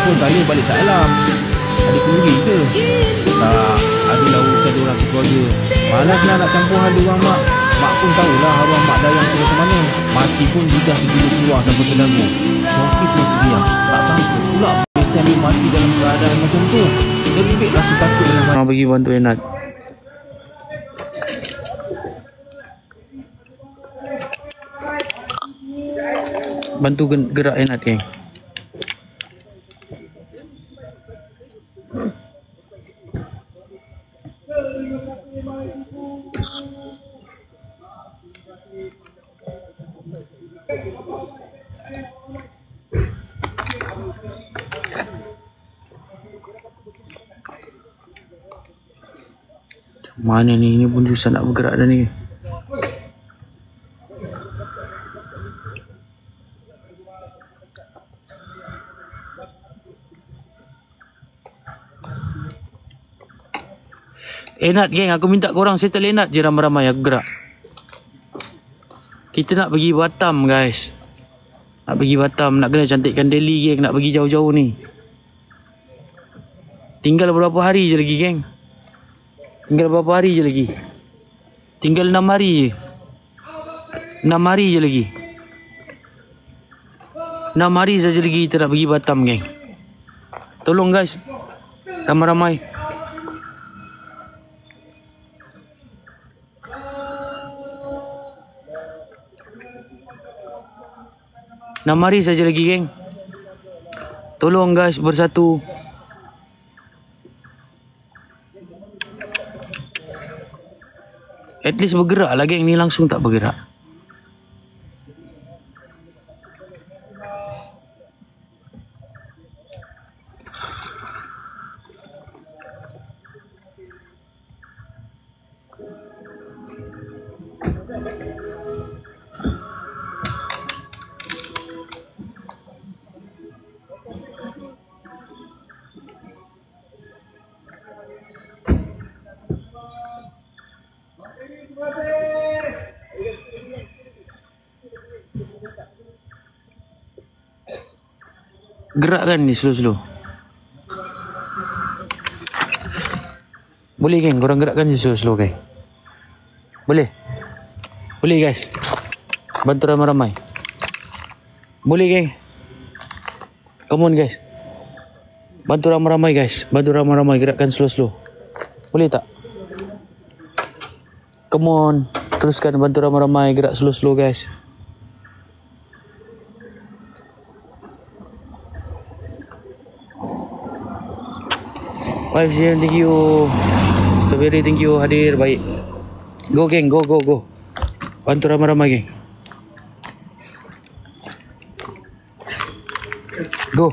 pun saya balik salam. Ada kenduri ke? Tak, adalah urusan diorang sekeluarga. Malaslah nak campur hal diorang mak. Mak pun tahulah arwah mak Dayang tu macam mana. Mati pun lidah tergilu keluar sampai terdagu. Sofi pun terdiam. Tak sangka pula Christian dia mati dalam keadaan macam tu. Terbit rasa takut dalam hati. Bagi bantu Enad. Bantu gerak Enad, geng. Mana ni? Ini pun susah nak bergerak dah ni. Enad, geng, aku minta korang settle Enad je ramai-ramai aku gerak. Kita nak pergi Batam, guys. Nak pergi Batam, nak kena cantikkan Delhi, geng. Nak pergi jauh-jauh ni. Tinggal berapa hari je lagi, geng? Tinggal berapa hari je lagi? Tinggal 6 hari je. 6 hari je lagi. 6 hari saja lagi kita nak pergi Batam, geng. Tolong, guys. Ramai-ramai. Enam hari saja lagi, geng. Tolong, guys, bersatu. At least bergerak lah, geng. Ni langsung tak bergerak. Gerakkan ni slow-slow. Boleh, geng, korang gerakkan ni slow-slow, geng. Boleh? Boleh, guys. Bantu ramai-ramai. Boleh, geng. Come on, guys. Bantu ramai-ramai, guys. Bantu ramai-ramai, gerakkan slow-slow. Boleh tak? Come on. Teruskan bantu ramai-ramai, gerak slow-slow, guys. Five Zion, thank you. Strawberry, thank you. Hadir, baik. Go, geng, go, go, go. Bantu ramai-ramai, geng. Go.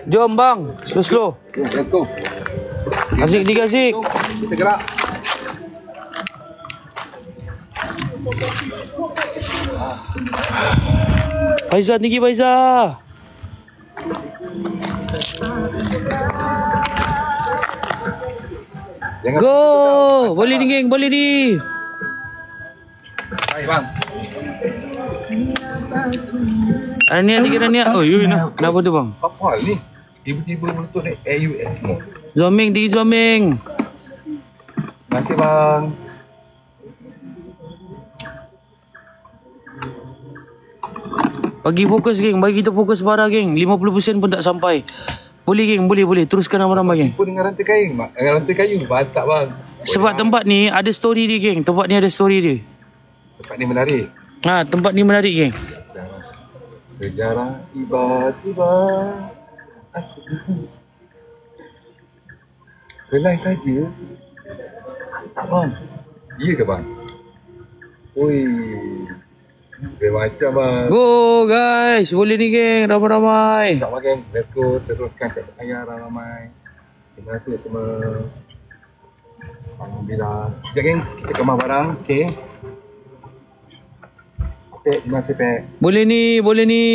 Jom, bang. Slow-slow. Let's go. Asik, tiga asik. Kita gerak. Faizah, tinggi Faizah. Go. Boleh ni, geng. Boleh ni. Baik, bang. Niat, tiga niat. Oh, yuk, nak. Kenapa tu, bang? Apa hal ni? Tiba-tiba meletup ni AUS. Zooming, tinggi zooming. Terima kasih, bang. Bagi fokus, geng. Bagi kita fokus parah, geng. 50% pun tak sampai. Boleh, geng. Boleh, boleh. Teruskan ramai-ramai, geng. Pun dengan rantai kayu. Rantai kayu. Mantap, bang. Sebab tempat ni ada story dia, geng. Tempat ni ada story dia. Tempat ni menarik. Ha, tempat ni menarik, geng. Sejarah tiba-tiba aku belai saja. Bang. Iya ke, bang? Oi. Macam, bang. Go, guys. Boleh ni, geng. Ramai-ramai. Tak, geng. Let's go. Teruskan kat ayah ramai. Terima kasih semua. Alhamdulillah. Sekejap, geng. Kita kemas barang. Okay. Okay, terima kasih, Pek. Boleh ni, boleh ni.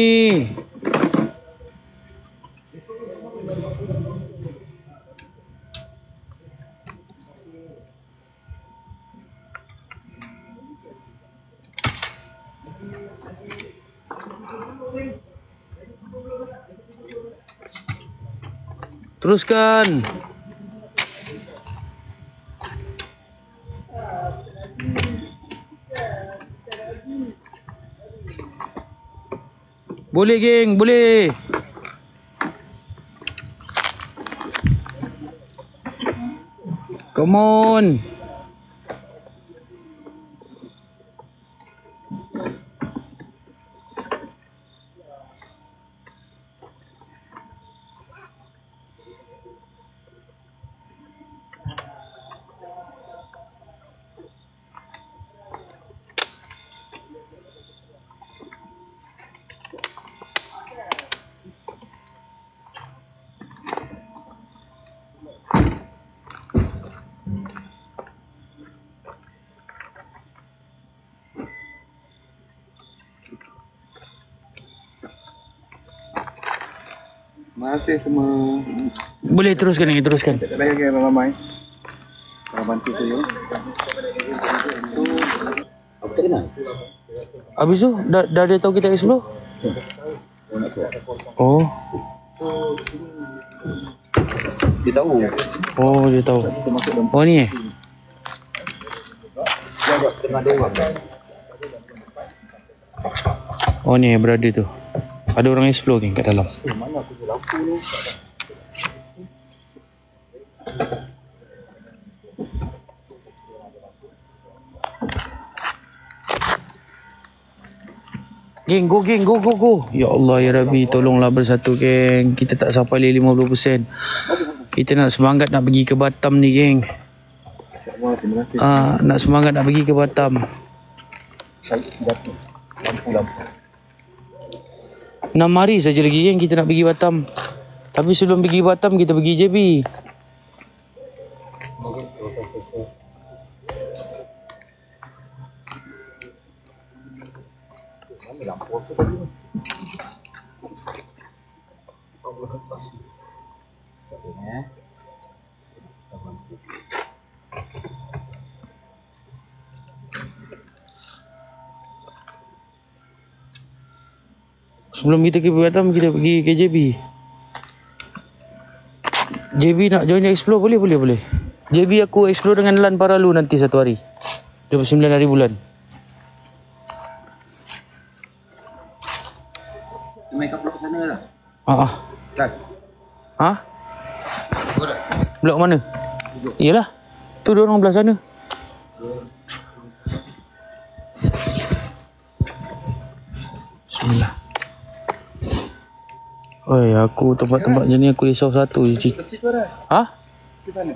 Teruskan. Boleh geng, boleh. Come on. Terima kasih semua. Boleh teruskan lagi, teruskan. Tak payah kira ramai. Saya bantu saya. Aku tak kenal. Habis tu, dah dia tahu kita explore? Oh. Dia tahu. Oh, dia tahu. Oh, ni eh? Oh, ni berada tu. Ada orang explore ni kat dalam. Mana aku lampu ni? Geng, go geng, go. Ya Allah, ya Rabbi, tolonglah bersatu geng. Kita tak sampai 50%. Kita nak semangat nak pergi ke Batam ni geng. Terima kasih. Nak semangat nak pergi ke Batam. Lampu. 6 hari saja lagi geng kita nak pergi Batam. Tapi sebelum pergi Batam kita pergi JB. Sebelum kita pergi Batam, kita pergi ke JB. JB nak join explore, boleh. JB aku explore dengan Lan Paralu nanti satu hari. 29 hari bulan. Main kat blok sana lah. Kan? Ha? Blok mana? Iyalah. Tu dia orang belah sana. Bismillah. Oi, aku tempat-tempat macam ni aku risau satu je, cik. Ha? Ke sana?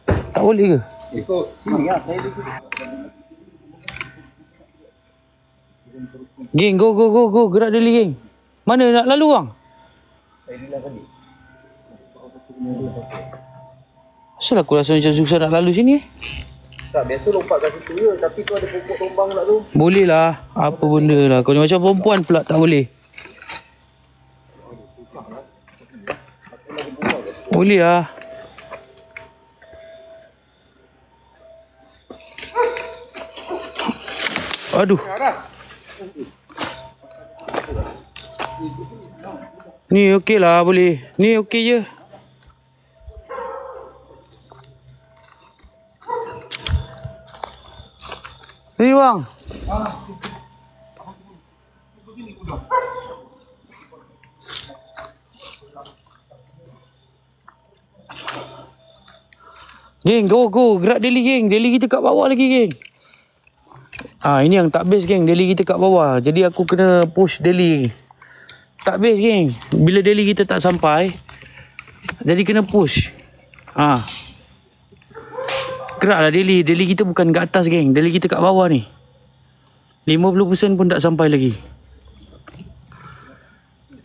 Tak boleh ke? Ikut sini lah. Saya ikut. Geng, go. Gerak dulu, geng. Mana nak lalu, bang? Saya bilang tadi. Asal aku rasa macam susah nak lalu sini, Tak, biasa lompat kat situ je. Tapi tu ada pokok tombang tak tu. Boleh lah. Apa benda lah. Kau ni macam perempuan pula tak boleh. Boleh lah. Aduh. Ni okey lah, boleh. Ni okey je. Ni bang. Geng, go. Gerak daily, geng. Daily kita kat bawah lagi, geng. Ini yang tak best, geng. Daily kita kat bawah. Jadi aku kena push daily. Tak best, geng. Bila daily kita tak sampai, jadi kena push. Geraklah daily. Daily kita bukan kat atas, geng. Daily kita kat bawah ni. 50% pun tak sampai lagi.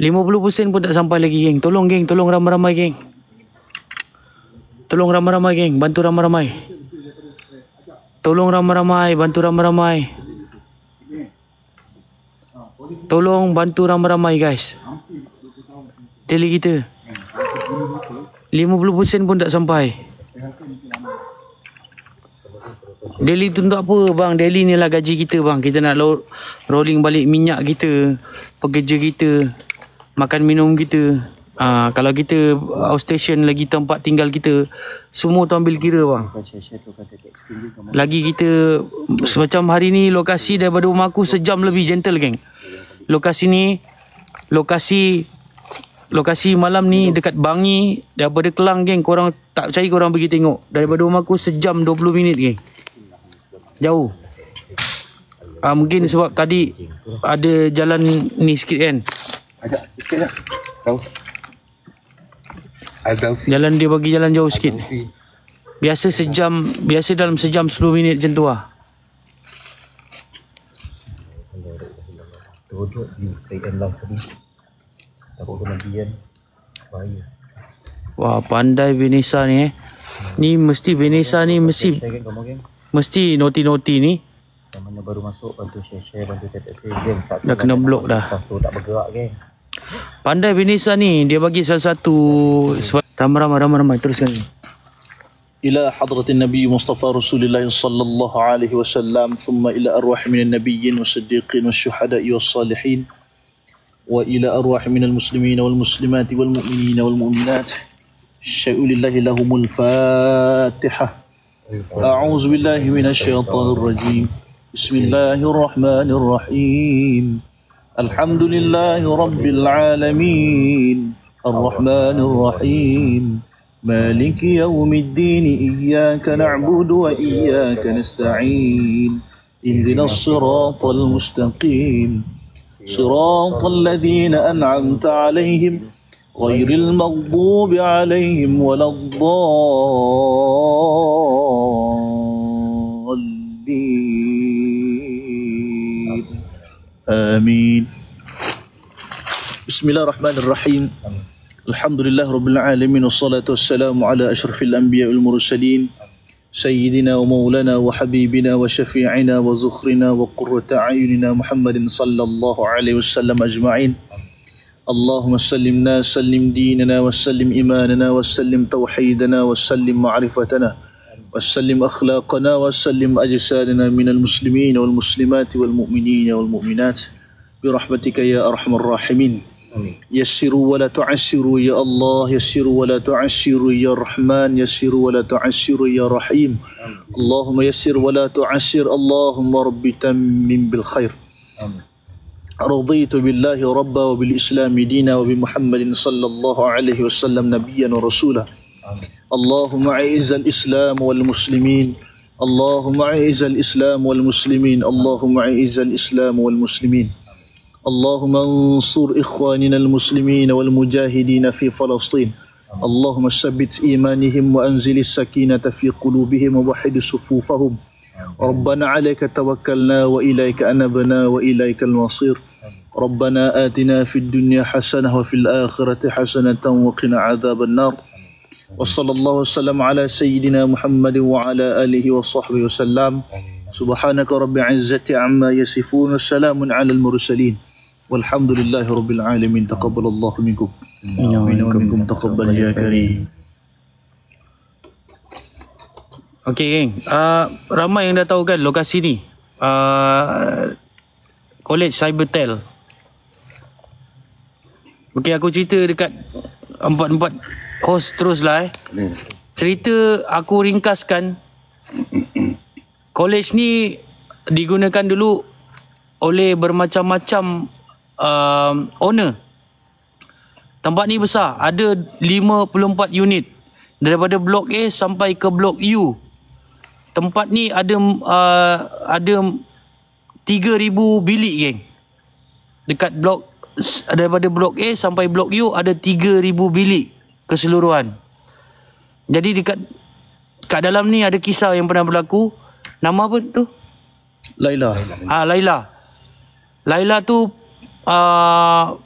50% pun tak sampai lagi, geng. Tolong, geng. Tolong ramai-ramai, geng. Tolong ramai-ramai, geng. Bantu ramai-ramai. Tolong ramai-ramai. Bantu ramai-ramai. Tolong bantu ramai-ramai, guys. Daily kita 50% pun tak sampai. Daily tu untuk apa, bang? Daily ni lah gaji kita, bang. Kita nak rolling balik minyak kita, pekerja kita, makan minum kita. Kalau kita outstation lagi tempat tinggal kita, semua tu ambil kira bang. Lagi kita macam hari ni lokasi daripada rumah aku sejam lebih, gentle geng. Lokasi ni lokasi malam ni dekat Bangi, daripada Kelang geng. Korang tak percaya, korang pergi tengok. Daripada rumah aku sejam 20 minit geng. Jauh. Mungkin sebab tadi ada jalan ni sikit kan. Ajak sikit lah. Tahu. Jalan dia bagi jalan jauh sikit. Biasa dalam sejam 10 minit macam tu lah. Duduk di KL lah tadi. Takut kemudian bahaya. Wah, pandai Vanessa ni Ni mesti Vanessa ni mesti noti-noti ni. Yang mana baru masuk, bantu share, bantu chat geng. Dah kena blok dah. Lepas tu tak bergerak geng. Pandai Vanessa ni, dia bagi salah satu ramai teruskan. إلى حضرة النبي مصطفى رسول الله صلى الله عليه وسلم ثم إلى أرواح من النبيين والصديقين والشهداء والصالحين وإلى أرواح من المسلمين والمسلمات والمؤمنين والمؤمنات شيء لله لهم الفاتحة. أعوذ بالله من الشيطان الرجيم. بسم الله الرحمن الرحيم. الحمد لله رب العالمين الرحمن الرحيم مالك يوم الدين إياك نعبد وإياك نستعين اهدنا الصراط المستقيم صراط الذين أنعمت عليهم غير المغضوب عليهم ولا الضالين آمين. بسم الله الرحمن الرحيم. الحمد لله رب العالمين والصلاة والسلام على أشرف الأنبياء والمرسلين سيدنا ومولانا وحبيبنا وشفيعنا وزخرنا وقرة أعيننا محمد صلى الله عليه وسلم أجمعين. اللهم سلمنا سلم ديننا وسلم إيماننا وسلم توحيدنا وسلم معرفتنا وسلم أخلاقنا وسلم أجسادنا من المسلمين والمسلمات والمؤمنين والمؤمنات برحمتك يا أرحم الراحمين. يسروا ولا تعسروا يا الله، يسروا ولا تعسروا يا رحمن، يسروا ولا تعسروا يا رحيم. اللهم يسر ولا تعسر، اللهم رب تمم بالخير. رضيت بالله ربا وبالإسلام دينا وبمحمد صلى الله عليه وسلم نبيا ورسولا. اللهم أعز الإسلام والمسلمين، اللهم أعز الإسلام والمسلمين، اللهم أعز الإسلام والمسلمين. اللهم انصر إخواننا المسلمين والمجاهدين في فلسطين. اللهم ثبت إيمانهم وأنزل السكينة في قلوبهم ووحد صفوفهم. ربنا عليك توكلنا وإليك أنبنا وإليك المصير. ربنا آتنا في الدنيا حسنة وفي الآخرة حسنة وقنا عذاب النار. وصلى الله وسلم على سيدنا محمد وعلى آله وصحبه وسلم. سبحانك رب العزة عما يصفون والسلام على المرسلين والحمد لله رب العالمين. تقبل الله منكم ومنكم تقبل يا كريم. Okey geng, ramai yang dah tahu kan lokasi ni, College Cybertel. Okey, aku cerita dekat empat host terus lah Cerita aku ringkaskan. College ni digunakan dulu oleh bermacam-macam owner. Tempat ni besar, ada 54 unit daripada blok A sampai ke blok U. Tempat ni ada 3,000 bilik geng. Dekat blok, daripada blok A sampai blok U ada 3,000 bilik keseluruhan. Jadi dekat kat dalam ni ada kisah yang pernah berlaku. Nama apa tu? Laila. Laila tu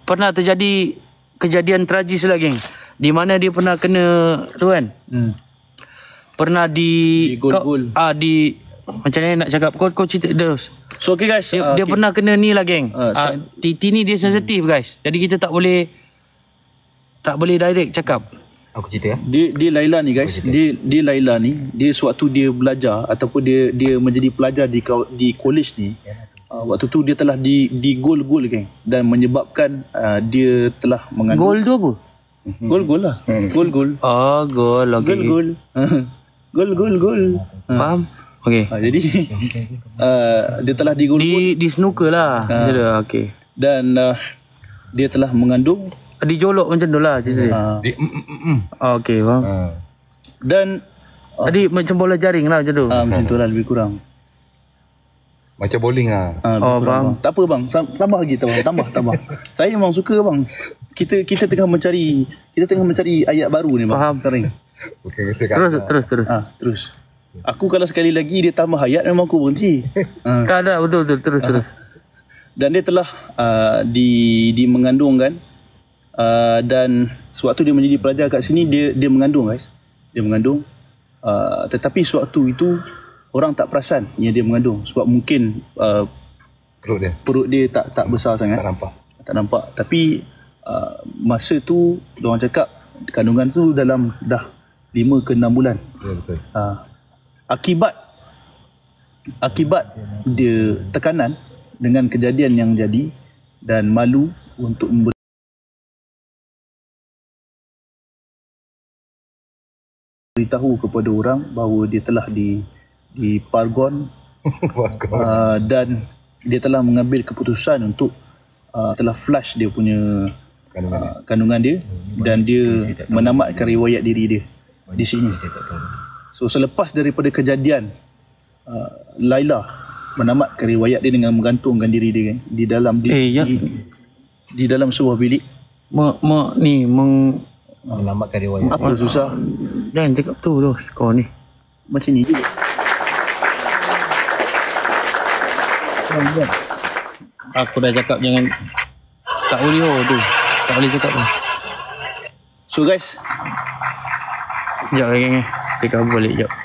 pernah terjadi kejadian tragis lah geng. Di mana dia pernah kena tu kan. Pernah di gol-gol. Macam mana nak cakap, kau cerita terus. So okay guys, Dia pernah kena ni lah geng. Titi ni dia sensitif guys. Jadi kita tak boleh direct cakap. Aku cerita ya. Dia Laila ni guys, dia Laila ni, dia sewaktu dia belajar ataupun dia menjadi pelajar di college ni, waktu tu dia telah di gol-gol geng, dan menyebabkan dia telah mengandung. Gol tu apa? Gol lah. Gol. Oh, gol. Okey. Gol. Faham? Okey. Jadi dia telah digol Di snooker lah. Okey. dan dia telah mengandung Dijolok macam tu lah cerita dia. Okey, faham. dan Tadi macam bola jaring lah macam tu. macam tu lah lebih kurang. Macam bowling lah. Oh, faham. Tak apa bang, tambah lagi tambah. Saya memang suka bang. Kita tengah mencari ayat baru ni bang. Faham. Sekarang. Bukan kisah Terus. Terus. Aku kalau sekali lagi dia tambah ayat memang aku berhenti. Tak ada, betul. Terus. Dan dia telah mengandungkan dan sewaktu dia menjadi pelajar kat sini dia mengandung guys. Dia mengandung tetapi sewaktu itu orang tak perasan yang dia mengandung sebab mungkin perut dia tak besar sangat. Tak nampak. Tapi masa tu diorang cakap kandungan tu dalam dah 5 ke 6 bulan. Betul. Akibat dia tekanan dengan kejadian yang jadi dan malu untuk memberitahu kepada orang bahawa dia telah dipargon dan dia telah mengambil keputusan untuk telah flush dia punya kandungan dia dan dia menamatkan riwayat diri dia di sini. So selepas daripada kejadian Laila menamatkan riwayat dia dengan menggantungkan diri dia kan, di dalam sebuah bilik. Menamatkan riwayat. Apa susah? Jangan cakap tu kau ni. Macam ni juga. Aku dah cakap jangan. Tak boleh tu. Tak boleh cakap tu. So guys, Sekejap lagi. Kita balik sekejap.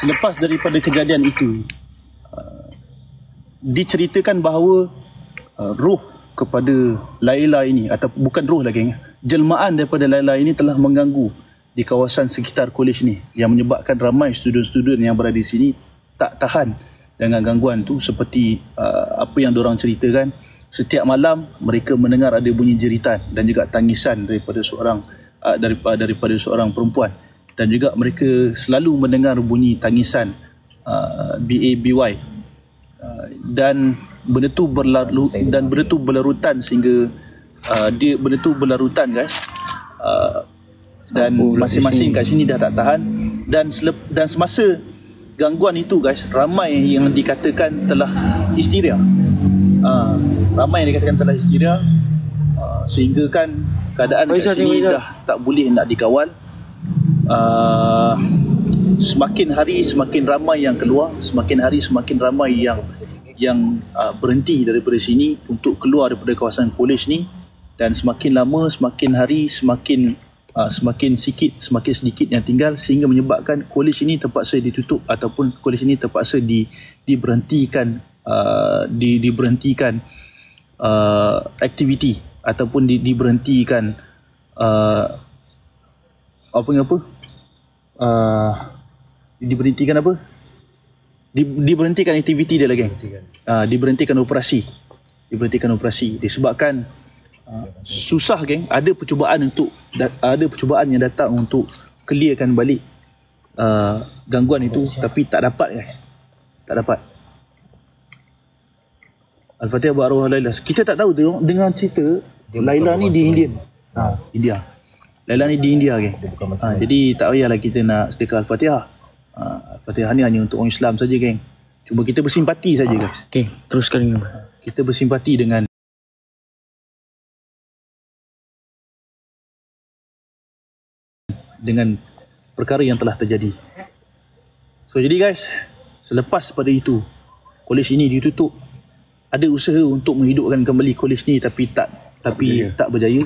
selepas daripada kejadian itu diceritakan bahawa roh kepada Laila ini, atau bukan roh lagi, jelmaan daripada Laila ini telah mengganggu di kawasan sekitar kolej ni, yang menyebabkan ramai student-student yang berada di sini tak tahan dengan gangguan tu. Seperti apa yang diorang ceritakan, setiap malam mereka mendengar ada bunyi jeritan dan juga tangisan daripada seorang perempuan, dan juga mereka selalu mendengar bunyi tangisan BABY, dan benda tu berlarutan sehingga dia benda tu berlarutan guys, dan masing-masing kat sini dah tak tahan, dan semasa gangguan itu guys, ramai yang dikatakan telah histeria. Sehingga kan keadaan kat sini dah tak boleh nak dikawal. Semakin hari semakin ramai yang keluar, semakin hari semakin ramai yang berhenti daripada sini untuk keluar daripada kawasan kolej ni, dan semakin lama semakin hari semakin sedikit yang tinggal, sehingga menyebabkan kolej ini terpaksa ditutup ataupun kolej ini terpaksa diberhentikan aktiviti ataupun diberhentikan diberhentikan aktiviti dia lagi, diberhentikan operasi disebabkan susah geng. Ada percubaan yang datang untuk clearkan balik gangguan itu, tapi tak dapat guys, tak dapat. Al-Fatihah buat arwah Laila. Kita tak tahu dengan cerita Laila ni di India. Laila ni di India geng. Jadi tak payahlah kita nak sedekat Al-Fatihah. Al-Fatihah ni hanya untuk orang Islam saja geng. Cuma kita bersimpati saja guys. Okey, teruskan. Kita bersimpati dengan perkara yang telah terjadi. So jadi guys, selepas pada itu kolej ini ditutup. Ada usaha untuk menghidupkan kembali kolej ni, tapi tak berjaya.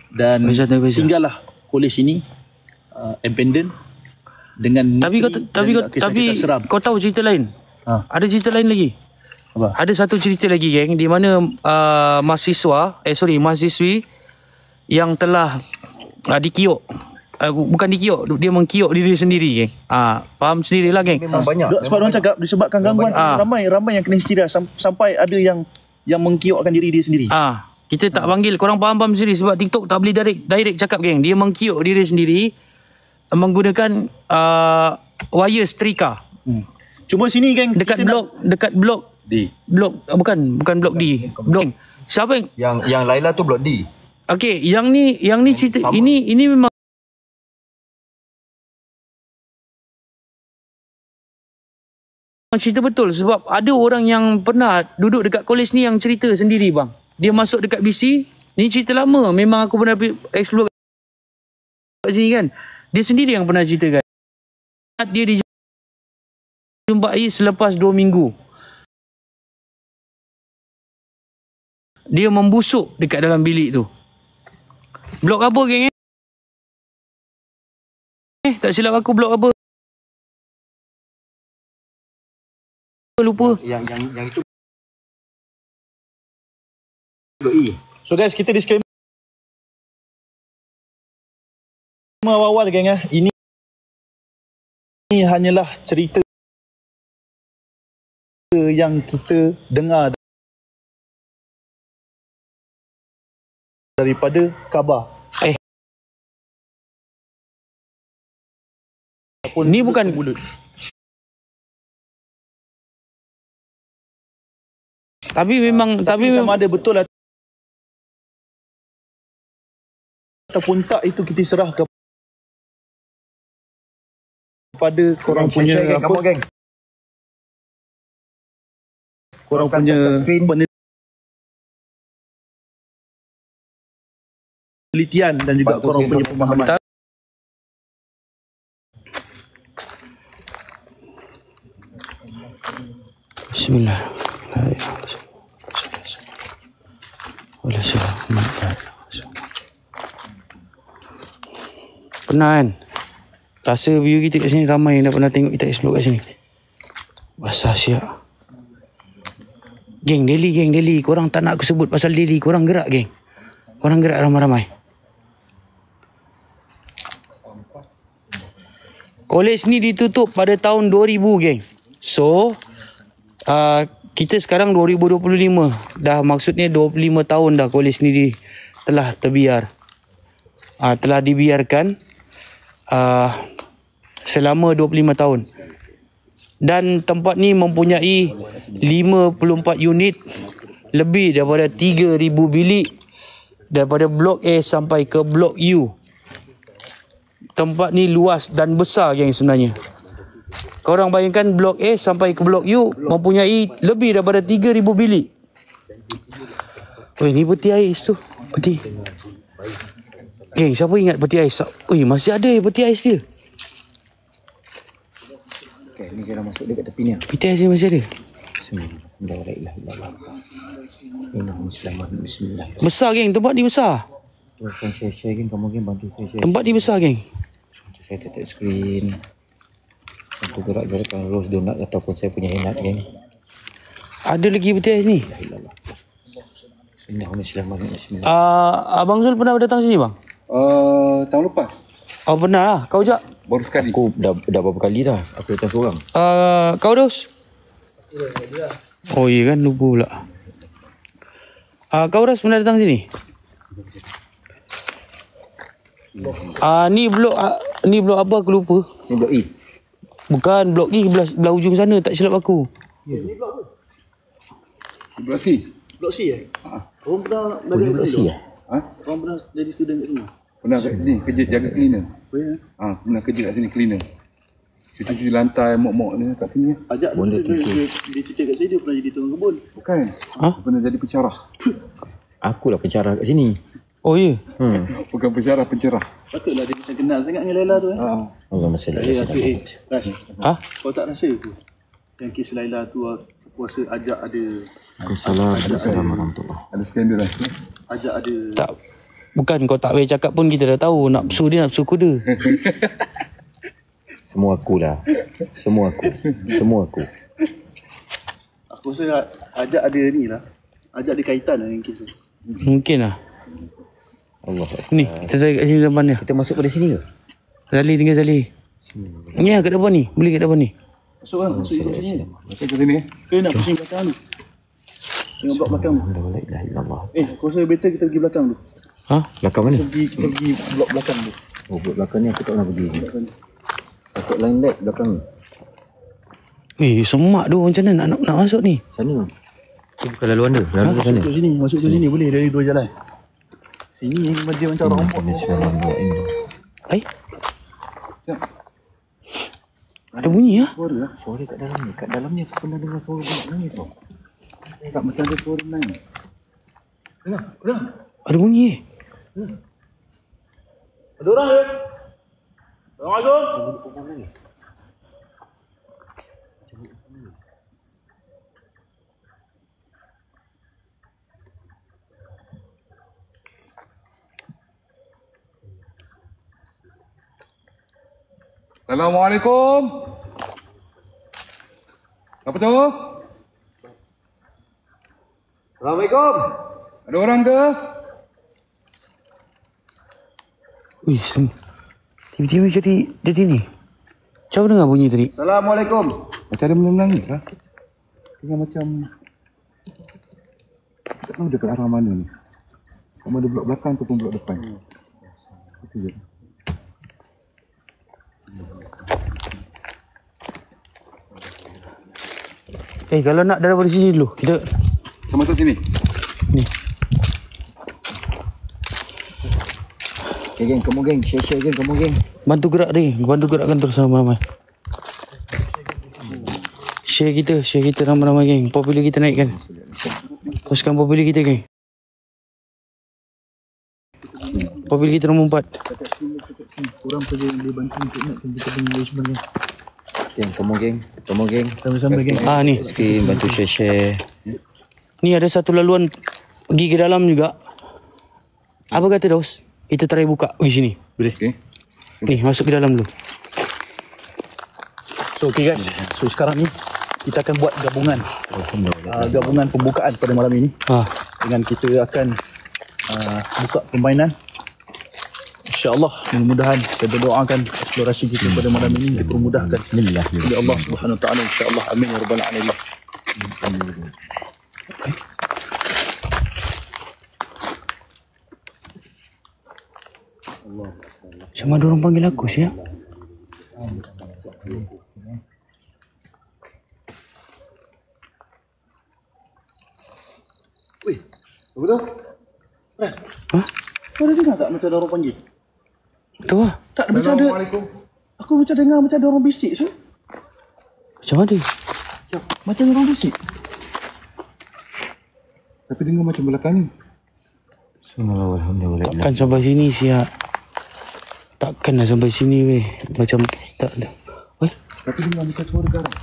Dan tinggallah kolej ini independent dengan tapi kau tahu cerita lain. Ada cerita lain lagi. Apa? Ada satu cerita lagi geng, di mana mahasiswi yang telah dikiok. Bukan dikiok, dia mengkiok diri sendiri geng. Faham sendirilah geng. Memang banyak. Sebab orang cakap disebabkan gangguan ramai yang kena histeria sampai ada yang mengkiokkan diri dia sendiri. Kita tak panggil, korang faham sendiri sebab TikTok tak boleh direct cakap geng. Dia mengkiuk diri sendiri menggunakan wire setrika. Cuma sini geng, Dekat blok D. blok bukan blok D. Blok. Siapa Yang Laila tu blok D. okey, yang ni cerita ini memang cerita betul sebab ada orang yang pernah duduk dekat kolej ni yang cerita sendiri bang. Dia masuk dekat BC, ni cerita lama. Memang aku pernah explore kat sini kan. Dia sendiri yang pernah ceritakan. Dia dijumpai selepas 2 minggu. Dia membusuk dekat dalam bilik tu. Blok apa geng tak silap aku blok apa. Lupa. Yang itu blok E. So guys, kita disclaimer awal-awal geng ini hanyalah cerita yang kita dengar daripada khabar. Ni bukan mulut. Tapi sama ada betul ataupun tak, itu kita serah kepada korang punya Share, apa? geng. Korang punya penelitian dan juga korang punya pemahaman. Pernah kan? Rasa view kita kat sini ramai yang dah pernah tengok kita explore kat sini. Basah siap. Geng, Daily. Korang tak nak aku sebut pasal Daily. Korang gerak geng. Korang gerak ramai-ramai. Kolej ni ditutup pada tahun 2000 geng. So kita sekarang 2025. Dah maksudnya 25 tahun dah kolej ni telah terbiar. Telah dibiarkan selama 25 tahun. Dan tempat ni mempunyai 54 unit, lebih daripada 3,000 bilik daripada blok A sampai ke blok U. Tempat ni luas dan besar geng sebenarnya. Korang bayangkan blok A sampai ke blok U mempunyai lebih daripada 3,000 bilik. Oi, ni peti ais tu. Peti. Geng, siapa ingat peti ais? Oi, masih ada peti ais dia. Okay, ni kita masuk dekat tepi ni. Peti ais dia masih ada. Bismillah. Besar geng, tempat ni besar. Tuan share geng, kamu geng bantu saya share. Tempat ni besar geng. Saya tetap screen. Aku gerak-gerakkan rose donat ataupun saya punya henat geng. Ada lagi peti ais ni. Bismillah. Abang Zul pernah datang sini bang? Tahun lepas Oh pernah lah. Kau Jak? baru sekali. Aku dah berapa kali dah aku datang seorang. Kau Dos? Oh iya kan, lupa pula. Kau Ras pernah datang sini? Ni blok apa aku lupa. Ni blok E. Bukan, blok E belah ujung sana, tak silap aku. Blok C. Blok C Korang pernah Boleh blok C Korang pernah jadi student kat sini? Pernah kat sini kerja jaga cleaner. Pernah kerja kat sini cleaner. Kita cuci lantai, mop-mop ni kat sini. Ajak boleh dia cerita kat sini dia pernah jadi tukang kebun. Bukan. Dia pernah jadi pencerah. Akulah pencerah kat sini. Oh iya? Bukan pencerah, pencerah. Patutlah dia bisa kenal sangat dengan Laila tu Allah masalah. Saya rasa Hah? Kau tak rasa tu yang kes Laila tu aku rasa ajak ada Assalamualaikum. Ada skandal lah. Ajak ada Tak. Bukan, kau tak payah cakap pun kita dah tahu. Nafsu dia nafsu kuda. Semua akulah. Semua aku. Aku rasa ajak ada ni lah. Ajak ada kaitan dengan kes tu. Mungkin lah. Allah. Ni, kita tarik kat sini depan dia. Kita masuk pada sini ke? Zali, tinggal Zali. Ni lah kat depan ni. Boleh kat depan ni. Masuk lah. Masuk kat sini. Masuk ke sini. Kau nak pusing belakang ni. Tengok blok belakang tu. La ilaha illallah. Aku rasa better kita pergi belakang tu. Ha? Belakang mana? Kita pergi blok belakang tu. Oh, buat belakang ni aku tak pernah pergi. Takut lain lab belakang ni. Semak tu macam mana nak masuk ni? Sana. Itu bukan laluan dia. Laluan dia sana. Masuk ke sini boleh dari dua jalan. Sini macam rombok. Bismillahirrahmanirrahim. Ada bunyi lah. Suara kat dalam ni. Kat dalam ni aku pernah dengar suara budak nangis tau. Tak macam ada suara nangis. Ada bunyi. Ada orang ke? Assalamualaikum. Assalamualaikum. Apa tu? Assalamualaikum. Ada orang ke? Tiba-tiba jadi ni. Macam dengar bunyi tadi? Assalamualaikum. Macam ada menangis lah. Tengah macam tak tahu dia ke arah mana ni. Sama ada blok belakang ataupun blok depan. Itu je. Kalau nak daripada sini dulu. Kita Masuk sini. ni. Okay, geng. Kamu geng. Share geng. Kamu geng. Bantu gerak dia. Bantu gerakkan terus ramai-ramai. Share kita ramai-ramai geng. Popular kita naikkan. Teruskan popular kita geng. Popular kita nombor 4. Korang pergi dia bantu untuk nak kita punya engagement ni. Geng. Kamu geng. Sama-sama geng. Ni. Screen. Bantu share. Ni ada satu laluan pergi ke dalam juga. Apa kata Daus? Kita try buka pergi sini. Boleh. Okey. Ni masuk ke dalam dulu. So okay guys. So sekarang ni kita akan buat gabungan. Gabungan pembukaan pada malam ini. Dengan kita akan buka permainan. InsyaAllah mudah-mudahan kita doakan eksplorasi kita pada malam ini dipermudahkan. Bismillah. Ya Allah Subhanahu Wa Taala insya-Allah. Amin ya rabbal alamin. Macam mana orang panggil aku siap? Weh, apa tu? Kau ada dengar tak macam ada orang panggil? Betul lah. Tak, macam ada. Aku macam dengar macam ada orang bisik. So? Macam mana? Macam orang bisik. Tapi dengar macam belakang ni. Takkan sampai sini siap. Takkan lah sampai sini weh. Macam tak ada. Weh. Tapi dengar macam suara garang.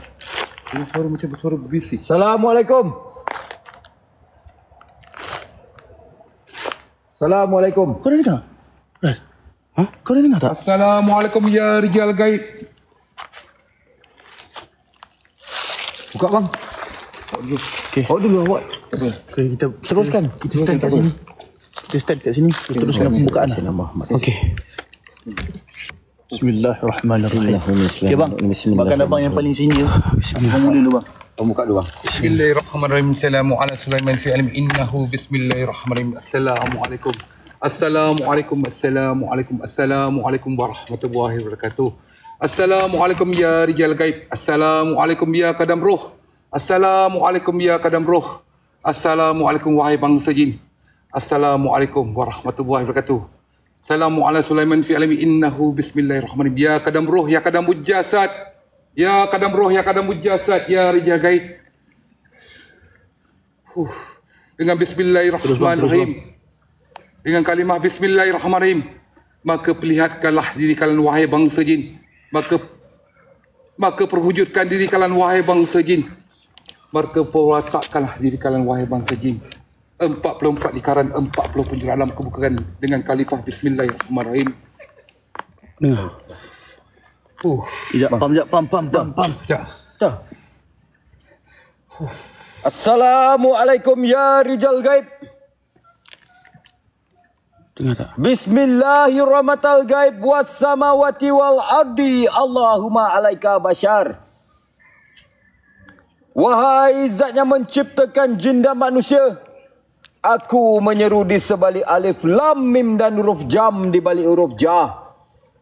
Dengar suara macam suara berbisik. Assalamualaikum. Assalamualaikum. Kau dah dengar? Ras. Kau dah dengar tak? Assalamualaikum ya rijal gaib. Buka bang. Awak dulu awak. Okay, kita teruskan. Kita stand kat sini. Kita stand kat sini. Kita teruskan pembukaan lah. Okey. Bismillahirrahmanirrahim. Okay bang. Makan abang yang paling sini tu. Abang mula dulu bang. Kamu buka dulu bang. Bismillahirrahmanirrahim. Assalamu ala Sulaiman fi ilmi innahu bismillahirrahmanirrahim. Assalamualaikum. Assalamualaikum. Assalamualaikum. Assalamualaikum warahmatullahi wabarakatuh. Assalamualaikum ya rijal gaib. Assalamualaikum ya kadam roh. Assalamualaikum ya kadam roh. Assalamualaikum wahai bangsa jin. Assalamualaikum warahmatullahi wabarakatuh. Assalamu ala Sulaiman fi alami innahu bismillahirrahmanirrahim. Ya kadam roh, ya kadam mujasad. Ya kadam roh, ya kadam mujasad. Ya rijal gaib. Dengan bismillahirrahmanirrahim. Dengan kalimah bismillahirrahmanirrahim. Maka perlihatkanlah diri kalian wahai bangsa jin. Maka perwujudkan diri kalian wahai bangsa jin. Maka perwatakkanlah diri kalian wahai bangsa jin. 44 likaran, 40 penjuru alam kebukaan dengan kalimah bismillahirrahmanirrahim. Dengar. Pam. Sekejap. Assalamualaikum ya rijal gaib. Dengar tak? Bismillahirrahmanirrahim gaib was samawati wal ardi. Allahumma alaika bashar. Wahai zat yang menciptakan jin dan manusia, aku menyeru di sebalik alif lam mim dan huruf jam di balik huruf jah.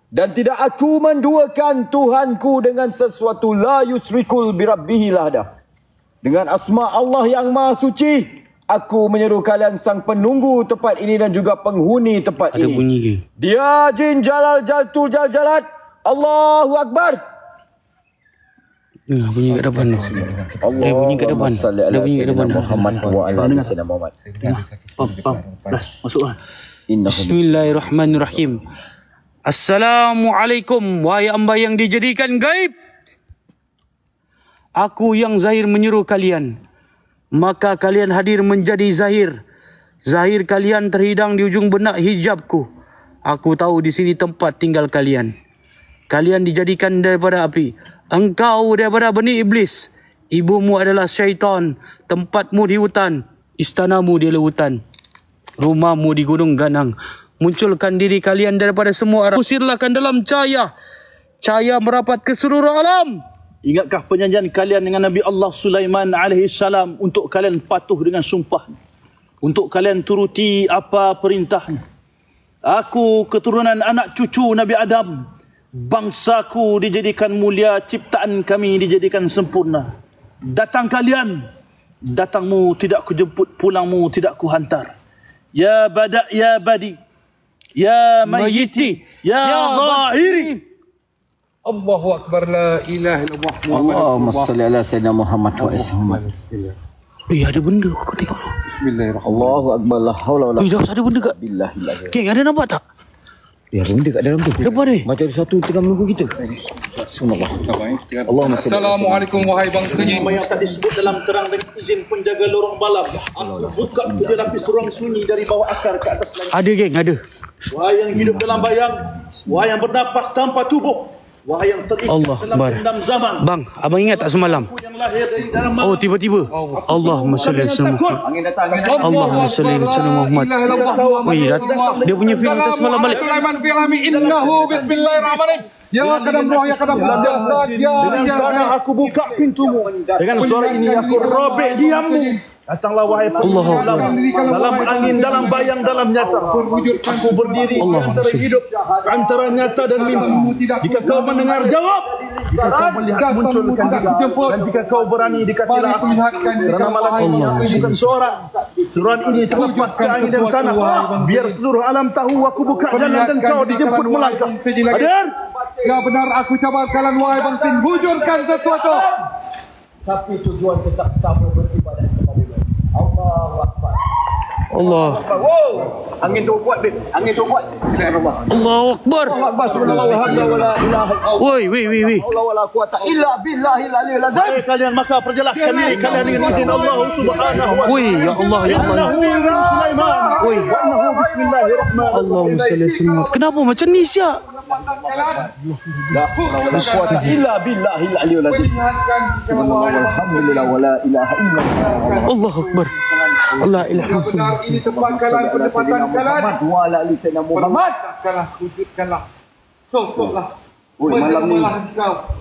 Dan tidak aku menduakan Tuhanku dengan sesuatu, la yusrikul birabbihi lahdah. Dengan asma Allah yang maha suci, aku menyeru kalian sang penunggu tempat ini dan juga penghuni tempat Ada ini. bunyi ke? Dia jin jalal jaltul jal jalat. Allahu Akbar. Bunyi kat depan ni. Ada bunyi kat depan. Ada bunyi kat depan. Muhammad wa ala ali sayyidina Muhammad. Masuklah. Bismillahirrahmanirrahim. Assalamualaikum wahai hamba yang dijadikan gaib. Aku yang zahir menyeru kalian, maka kalian hadir menjadi zahir. Zahir kalian terhidang di ujung benak hijabku. Aku tahu di sini tempat tinggal kalian. Kalian dijadikan daripada api. Engkau daripada Bani Iblis. Ibumu adalah syaitan. Tempatmu di hutan. Istanamu di lautan. Rumahmu di gunung ganang. Munculkan diri kalian daripada semua arah. Usirlahkan dalam cahaya. Cahaya merapat ke seluruh alam. Ingatkah perjanjian kalian dengan Nabi Allah Sulaiman AS untuk kalian patuh dengan sumpah, untuk kalian turuti apa perintahnya. Aku keturunan anak cucu Nabi Adam. Bangsaku dijadikan mulia, ciptaan kami dijadikan sempurna. Datang kalian, datangmu tidak kujemput, pulangmu tidak kuhantar. Ya bada ya badi, ya mayyiti, ya zahiri. Allahu Akbar, la ilaha illallah Muhammad. Allahumma salli ala sayyidina Muhammad wa Muhammad. Ada benda aku tengok. Bismillahirrahmanirrahim. Allahu Akbar, la haula wala Dah ada benda kat. billahi. Geng, ada nampak tak? Ya, benda kat dalam tu. Depan ni. Macam ada satu tengah menunggu kita. Subhanallah. Allahumma salli. Assalamualaikum wahai bangsa jin. Yang tadi disebut dalam terang dengan izin penjaga lorong malam. Aku buka 7 lapis ruang sunyi dari bawah akar ke atas langit. Ada geng, ada. Wahai yang hidup dalam bayang, wahai yang bernapas tanpa tubuh, wahai yang terikat Allah dalam Akbar. dendam zaman. Bang, abang ingat tak semalam? Yang lahir dari dalam Oh, tiba-tiba. Allahumma salli ala Muhammad. Angin datang, angin Allahumma salli ala Muhammad. Wih, dia punya film kita semalam balik. Sulaiman fil alamin innahu bismillahirrahmanirrahim. Ya kadam roh, ya kadam jasad, ya tanah aku buka pintumu. Dengan suara ini aku robek diammu. Datanglah wahai Allah dalam angin, dalam bayang, dalam nyata. Aku berdiri antara hidup, antara nyata dan mimpi. Jika kau mendengar, jawab. Jika kau melihat, munculkan juga. Dan jika kau berani, dikatilah aku. Kerana malam ini aku bukan seorang. Suruhan ini terlepas ke angin dan tanah. Biar seluruh alam tahu aku buka jalan dan kau dijemput melangkah. Hadir. Ya benar aku cabar kalian wahai bangsa jin, wujudkan sesuatu. Tapi tujuan tetap sama, beribadah kepada Allah. Allahu Akbar. Allah. Wow. Angin tu kuat dek. Angin tu kuat. Allahu Akbar. Allahu Akbar. Subhanallah wala ilaha illallah. Woi. Allah wala quwata illa billahil aliyil azim. Hai kalian, maka perjelaskan diri kalian dengan izin Allah Subhanahu wa Woi, ya Allah, ya Allah. Sulaiman. Woi, Wa innahu bismillahirrahmanirrahim. Allahumma salli ala Muhammad. Kenapa macam ni siap? La quwata illa billahil aliyil azim. Alhamdulillah wala ilaha illallah. Allahu Akbar. Allah ilaha. Benar ini tempat kalian, pendapatan kalian. Wa ala ali sayyidina Muhammad. Wujudkanlah. Sosoklah. Malam ni.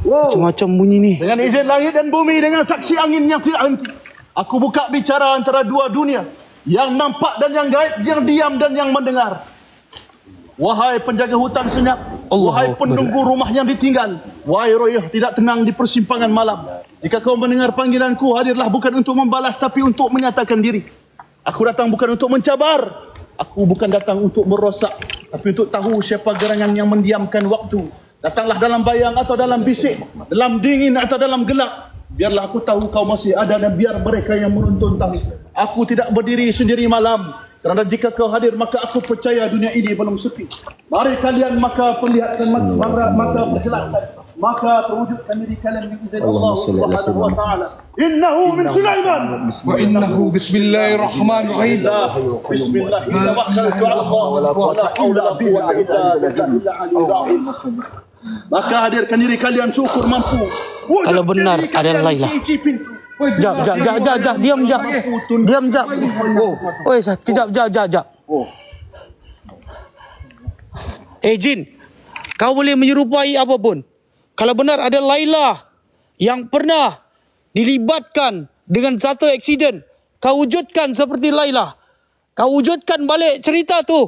Macam-macam bunyi ni. Dengan izin langit dan bumi, dengan saksi angin yang tidak henti, aku buka bicara antara dua dunia, yang nampak dan yang gaib, yang diam dan yang mendengar. Wahai penjaga hutan senyap, wahai penunggu rumah yang ditinggal, wahai roh yang tidak tenang di persimpangan malam. Jika kau mendengar panggilanku, hadirlah bukan untuk membalas tapi untuk menyatakan diri. Aku datang bukan untuk mencabar, aku bukan datang untuk merosak, tapi untuk tahu siapa gerangan yang mendiamkan waktu. Datanglah dalam bayang atau dalam bisik, dalam dingin atau dalam gelap. Biarlah aku tahu kau masih ada dan biar mereka yang menonton tahu. Aku tidak berdiri sendiri malam. Kerana jika kau hadir, maka aku percaya dunia ini belum sepi. Mari kalian maka perlihatkan maka perjelaskan. Maka terwujudkan diri kalian di izin Allah Subhanahu wa ta'ala. Innahu min Sulaiman. Wa innahu bismillahirrahmanirrahim. Maka hadirkan diri kalian syukur mampu. Kalau benar ada Laila. Jap. Diam jap. Oi, kejap. Jin, kau boleh menyerupai apapun. Kalau benar ada Laila yang pernah dilibatkan dengan satu aksiden, kau wujudkan seperti Laila. Kau wujudkan balik cerita tu.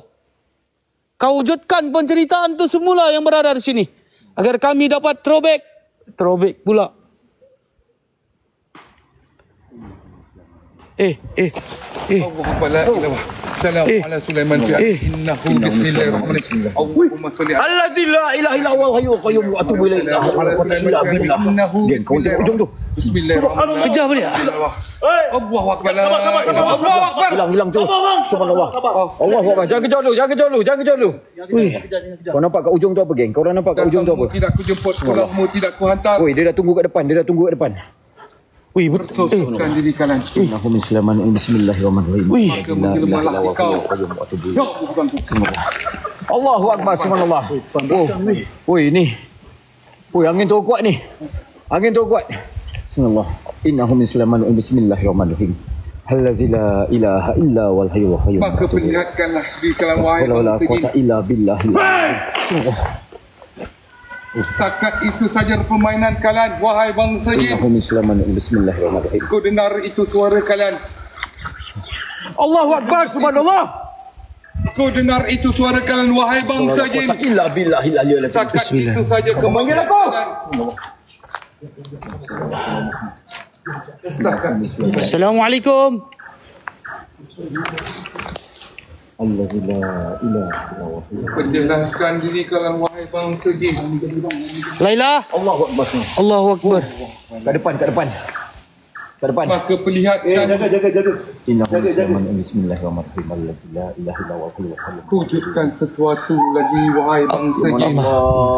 Kau wujudkan penceritaan tu semula yang berada di sini. Agar kami dapat throwback pula. Assalamualaikum ala Sulaiman fi innahu bismillahirrahmanirrahim. Allahumma shalli ala Alladzi la ilaha illa huwal hayyul qayyum wa atubu ilaihi. innahu bismillahirrahmanirrahim. Kejar balik. Allahu akbar. Allahu akbar. Hilang tu. Subhanallah. Allahu akbar. Jangan kejar dulu. Kau nampak kat ujung tu apa, geng? Kau orang nampak kat ujung tu apa? Tidak ku jemput, kamu tidak ku hantar. Oi, dia dah tunggu kat depan. Wih, betul. Bertoskan diri kalian. Innahum islaman bismillahirrahmanirrahim. Wih. Menjelmalah kau. Allahu akbar, subhanallah. Oi, ni. Oi, angin tu kuat ni. Bismillah. Innahum islaman bismillahirrahmanirrahim. Allazi la ilaha illa wal hayyul qayyum. Maka perlihatkanlah di kalangan wahai la quwwata illa billah. Setakat itu saja permainan kalian, wahai bangsa jin. Innahum islaman bismillahirrahmanirrahim. Ku dengar itu suara kalian. Allahu akbar, subhanallah. Ku dengar itu suara kalian, wahai bangsa jin. Illa billahil aliyyil azim. Setakat itu saja kemampuan kalian. Assalamualaikum. Allazi la ilaha illa huwa. Perjelaskan diri kalian, wahai bangsa jin. Laila. Allahu akbar. Allahu akbar. Kat depan. Maka perlihatkan Innahum islaman bismillahirrahmanirrahim. Allazi la ilaha illa huwa. wujudkan sesuatu lagi, wahai bangsa jin.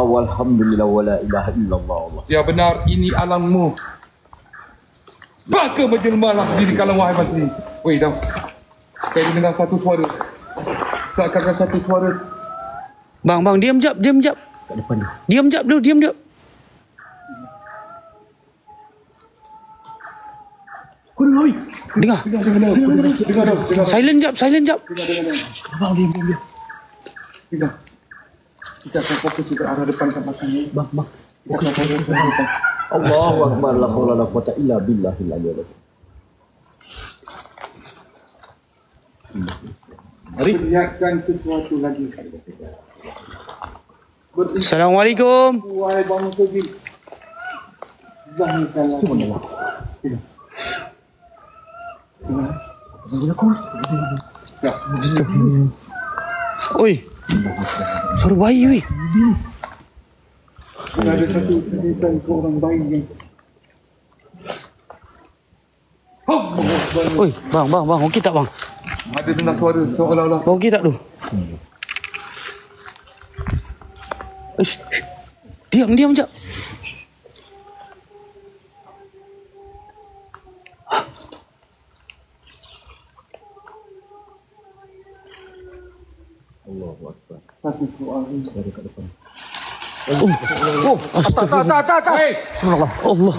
Walhamdulillah wala ilaha illallah. Ya benar, ini alammu. Maka menjelmalah diri kalian, wahai bangsa jin. Weh, dah. Saya dengar satu suara. Seakan-akan satu suara. Bang, diam jap. Kat depan tu. Diam jap. Dengar. Silent jap. Dengar. Kita akan fokus ke arah depan kat belakang ni. Bang. Allahu akbar, la haula wala quwwata illa billahil aliyyil azim. Perlihatkan sesuatu lagi. Assalamualaikum. Wahai bangsa jin. Subhanallah. Oi. Suara bayi weh. Ada satu tulisan orang bayi yang Oi, bang, okey tak bang? ada dengar suara seolah-olah Bang okey tak tu? Ish. Diam jap. Allahu akbar. satu suara Kat depan. Astagfirullah. Allah.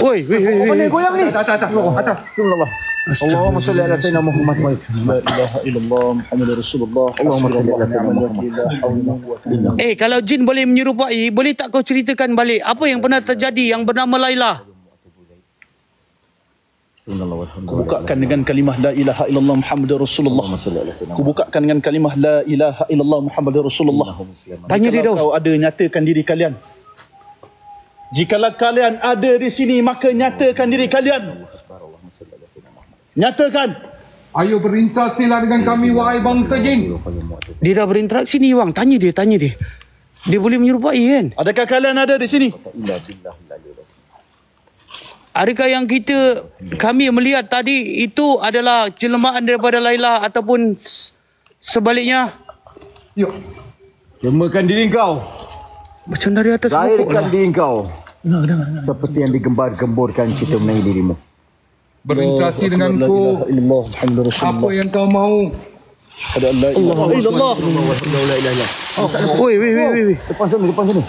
Woi. Mana goyang ni? Atas. Subhanallah. Allahumma salli ala sayyidina Muhammad wa la ilaha illallah Muhammadur Rasulullah. Allahumma salli ala sayyidina Muhammad. Kalau jin boleh menyerupai, boleh tak kau ceritakan balik apa yang pernah terjadi yang bernama Laila? Kubukakan dengan kalimah la ilaha illallah Muhammadur Rasulullah. Kubukakan dengan kalimah la ilaha illallah Muhammadur Rasulullah. Tanya dia, Daus. Kalau ada, nyatakan diri kalian. Jikalau kalian ada di sini, maka nyatakan diri kalian. Nyatakan. Ayo berinteraksilah dengan kami, wahai bangsa jin. Dia dah berinteraksi ni bang. Tanya dia. Dia boleh menyerupai kan? Adakah kalian ada di sini? Adakah yang kami melihat tadi itu adalah jelmaan daripada Laila ataupun sebaliknya? Yuk. Jemakan diri kau. Macam dari atas pokok Zahirkan lah. diri kau. Seperti yang digembar-gemborkan kita mengenai dirimu. Berinteraksi denganku. Apa yang kau mahu. Allah. Woi. Depan sini.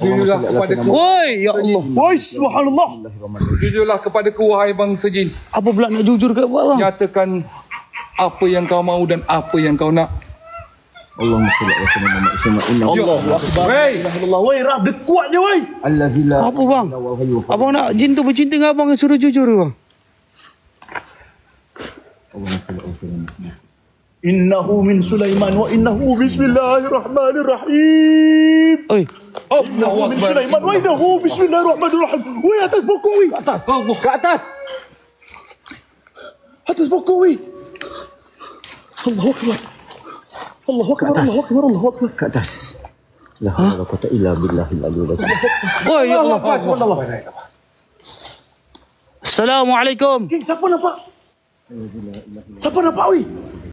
Jujurlah kepadaku. Woi, ya Allah. Woi, subhanallah. Jujurlah kepadaku, wahai bangsa jin. Apa pula nak jujur kat bang? Nyatakan apa yang kau mahu dan apa yang kau nak. Allahumma salli ala sayyidina Muhammad. Inna Allahu Akbar. Allah, woi Raf, dia kuat je woi. allazi la Apa bang? Abang nak jin tu bercinta dengan abang yang suruh jujur tu bang. Innahu min Sulaiman wa innahu bismillahirrahmanirrahim. Oi. Innahu min Sulaiman wa innahu bismillahirrahmanirrahim. Woi atas pokok woi. Atas. ke atas. Atas pokok woi. Allahu Akbar. Allahu Akbar. Allahu Akbar. Allahu Akbar. Ke atas. La haula wala quwwata illa billahil aliyyil azim. Oi ya Allah. Allah. Assalamualaikum. King, siapa nampak? Siapa nampak woi?